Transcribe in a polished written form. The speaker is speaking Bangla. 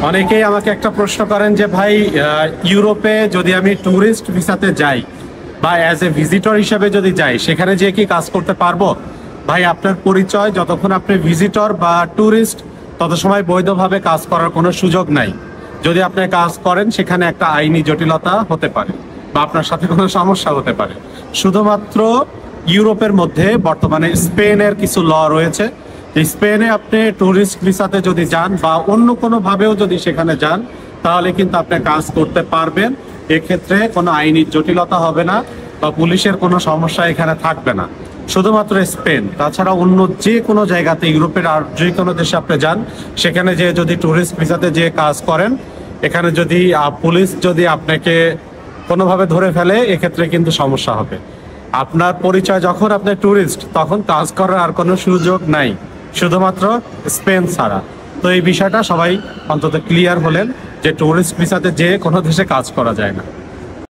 অনেকেই আমাকে একটা প্রশ্ন করেন যে ভাই ইউরোপে যদি আমি ট্যুরিস্ট ভিসাতে যাই বা অ্যাজ এ ভিজিটর হিসেবে যদি যাই সেখানে যেয়ে কি কাজ করতে পারবো? ভাই আপনার পরিচয় যতক্ষণ আপনি ভিজিটর বা ট্যুরিস্ট তত সময় বৈধভাবে কাজ করার কোনো সুযোগ নাই। যদি আপনি কাজ করেন সেখানে একটা আইনি জটিলতা হতে পারে বা আপনার সাথে কোনো সমস্যা হতে পারে। শুধুমাত্র ইউরোপের মধ্যে বর্তমানে স্পেনের কিছু ল রয়েছে। স্পেনে আপনি ট্যুরিস্ট ভিসাতে যদি যান বা অন্য কোনোভাবেও যদি সেখানে যান তাহলে কিন্তু আপনি কাজ করতে পারবেন। এক্ষেত্রে কোনো আইনি জটিলতা হবে না বা পুলিশের কোনো সমস্যা এখানে থাকবে না। শুধুমাত্র স্পেন, তাছাড়া অন্য যে কোনো জায়গাতে ইউরোপের আর যে কোনো দেশে আপনি যান সেখানে যে যদি ট্যুরিস্ট ভিসাতে যে কাজ করেন এখানে যদি পুলিশ যদি আপনাকে কোনোভাবে ধরে ফেলে এক্ষেত্রে কিন্তু সমস্যা হবে। আপনার পরিচয় যখন আপনি ট্যুরিস্ট তখন কাজ করার আর কোনো সুযোগ নাই, শুধুমাত্র স্পেন ছাড়া। তো এই বিষয়টা সবাই অন্তত ক্লিয়ার হলেন যে ট্যুরিস্ট ভিসাতে যে কোনো দেশে কাজ করা যায় না।